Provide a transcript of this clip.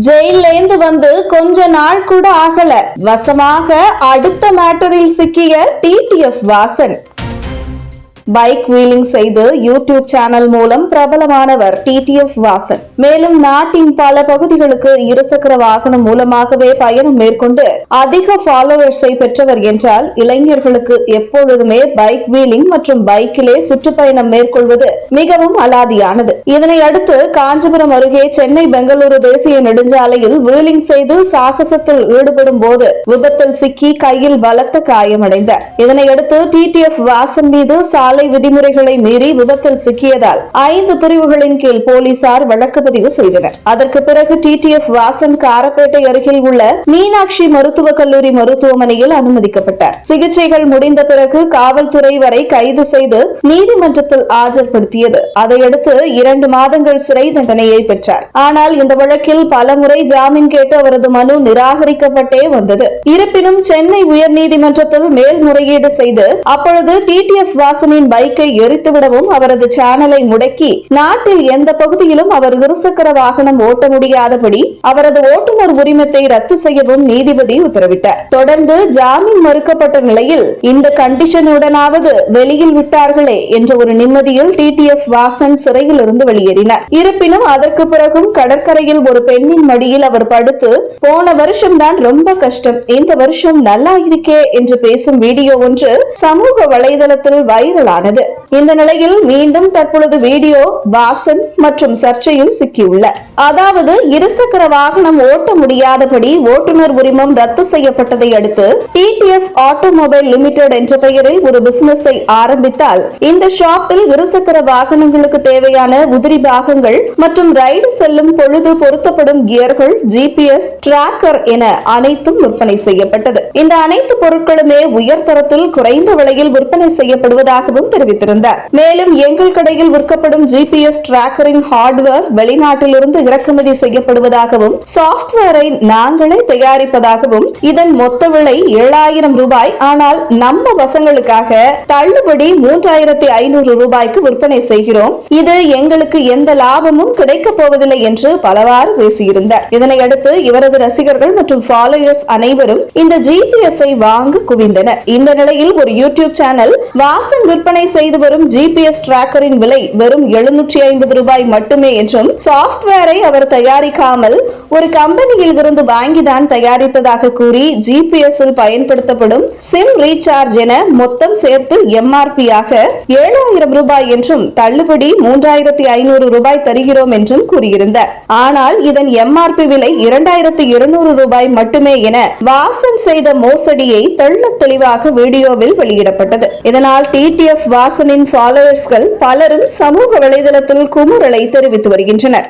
ஜெயிலேந்து வந்து கொஞ்ச நாள் கூட ஆகல, வசமாக அடுத்த மேட்டரில் சிக்கிய டிடிஎஃப் வாசன். பைக் வீலிங் செய்து யூடியூப் சேனல் மூலம் பிரபலமானவர் டிடிஎஃப் வாசன். மேலும் நாட்டின் பல பகுதிகளுக்கு இருசக்கர வாகனம் மூலமாகவே பயணம் மேற்கொண்டு அதிக ஃபாலோவர்ஸை பெற்றவர் என்றால், இளைஞர்களுக்கு எப்பொழுதுமே பைக் வீலிங் மற்றும் பைக்கிலே சுற்றுப்பயணம் மேற்கொள்வது மிகவும் அலாதியானது. இதனை அடுத்து காஞ்சிபுரம் அருகே சென்னை பெங்களூரு தேசிய நெடுஞ்சாலையில் வீலிங் செய்து சாகசத்தில் ஈடுபடும் போது விபத்தில் சிக்கி கையில் பலத்த காயமடைந்தார். இதனையடுத்து டிடிஎஃப் வாசன் மீது சாலை விதிமுறைகளை மீறி விபத்தில் சிக்கியதால் 5 பிரிவுகளின் கீழ் போலீசார் வழக்கு பதிவு செய்தனர். அதற்கு பிறகு டிடிஎஃப் வாசன் காரப்பேட்டை அருகில் உள்ள மீனாட்சி மருத்துவக் கல்லூரி மருத்துவமனையில் அனுமதிக்கப்பட்டார். சிகிச்சைகள் முடிந்த பிறகு காவல்துறை வரை கைது செய்து நீதிமன்றத்தில் ஆஜர்படுத்தியது. அதையடுத்து 2 மாதங்கள் சிறை தண்டனையை பெற்றார். ஆனால் இந்த வழக்கில் பலமுறை ஜாமீன் கேட்டு அவரது மனு நிராகரிக்கப்பட்டே வந்தது. இருப்பினும் சென்னை உயர்நீதிமன்றத்தில் மேல்முறையீடு செய்து அப்பொழுது டிடிஎஃப் வாசனின் பைக்கை எரித்துவிடவும் அவரது சேனலை முடக்கி நாட்டில் எந்த பகுதியிலும் அவர் இருசக்கர வாகனம் ஓட்ட முடியாதபடி அவரது ஓட்டுநர் உரிமத்தை ரத்து செய்யவும் நீதிபதி உத்தரவிட்டார். தொடர்ந்து ஜாமீன் மறுக்கப்பட்ட நிலையில் இந்த கண்டிஷனுடனாவது வெளியில் விட்டார்களே என்ற ஒரு நிம்மதியில் டிடிஎஃப் வாசன் சிறையில் இருந்து வெளியேறினார். இருப்பினும் அதற்கு பிறகும் கடற்கரையில் ஒரு பெண்ணின் மடியில் அவர் படுத்து போன வருஷம் தான் ரொம்ப கஷ்டம், இந்த வருஷம் நல்லா இருக்கே என்று பேசும் வீடியோ ஒன்று சமூக வலைதளத்தில் வைரலானது. இந்த நிலையில் மீண்டும் தற்பொழுது வீடியோ வாசன் மற்றும் சர்ச்சையில் சிக்கியுள்ளார். அதாவது இருசக்கர வாகனம் ஓட்ட முடியாதபடி ஓட்டுநர் உரிமம் ரத்து செய்யப்பட்டதை அடுத்து டிடிஎஃப் ஆட்டோமொபைல் லிமிடெட் என்ற பெயரில் ஒரு பிசினஸை ஆரம்பித்தால் இந்த ஷாப்பில் இருசக்கர வாகனங்களுக்கு தேவையான உதிரி பாகங்கள் மற்றும் ரைடு செல்லும் பொழுது பொருத்தப்படும் கியர்கள், ஜிபிஎஸ், டிராக்கர் என அனைத்தும் விற்பனை செய்யப்பட்டது. இந்த அனைத்து பொருட்களுமே உயர்தரத்தில் குறைந்த விலையில் விற்பனை செய்யப்படுவதாகவும் தெரிவித்திருந்தார். மேலும் எங்கள் கடையில் விற்கப்படும் ஜிபிஎஸ் டிராக்கரின் ஹார்ட்வேர் வெளிநாட்டிலிருந்து இறக்குமதி செய்யப்படுவதாகவும் சாப்ட்வேரை நாங்களே தயாரிப்பதாகவும் இதன் மொத்த விலை 7000 ரூபாய், ஆனால் நம்ம வசங்களுக்காக தள்ளுபடி 3500 ரூபாய்க்கு விற்பனை செய்கிறோம், இது எங்களுக்கு எந்த லாபமும் கிடைக்கப் போவதில்லை என்று பலவாறு பேசியிருந்தார். இதனையடுத்து இவரது ரசிகர்கள் மற்றும் ஃபாலோயர்ஸ் அனைவரும் இந்த ஜிபிஎஸ் வாங்க குவிந்தனர். இந்த நிலையில் ஒரு யூடியூப் சேனல் வாசன் விற்பனை செய்து வரும் ஜிபிஎஸ் டிராக்கரின் விலை வெறும் 750 ரூபாய் மட்டுமே என்றும் சாப்ட்வேரை அவர் தயாரிக்காமல் ஒரு கம்பெனியில் இருந்து வாங்கிதான் தயாரித்ததாக கூறி ஜிபிஎஸ் பயன்படுத்தப்படும் சிம் ரீசார்ஜ் என மொத்தம் சேர்த்து எம்ஆர்பி ஆக 7000 ரூபாய் என்றும் தள்ளுபடி 3500 ரூபாய் தருகிறோம் என்றும் கூறியிருந்தார். ஆனால் இதன் எம்ஆர்பி விலை 2200 ரூபாய் மட்டுமே என வாசன் செய்த மோசடியை தெள்ளத் தெளிவாக வீடியோவில் வெளியிடப்பட்டது. இதனால் டிடிஎஃப் வாசனின் ஃபாலோவர்ஸ்கள் பலரும் சமூக வலைதளத்தில் குமுறலை தெரிவித்து வருகின்றனர்.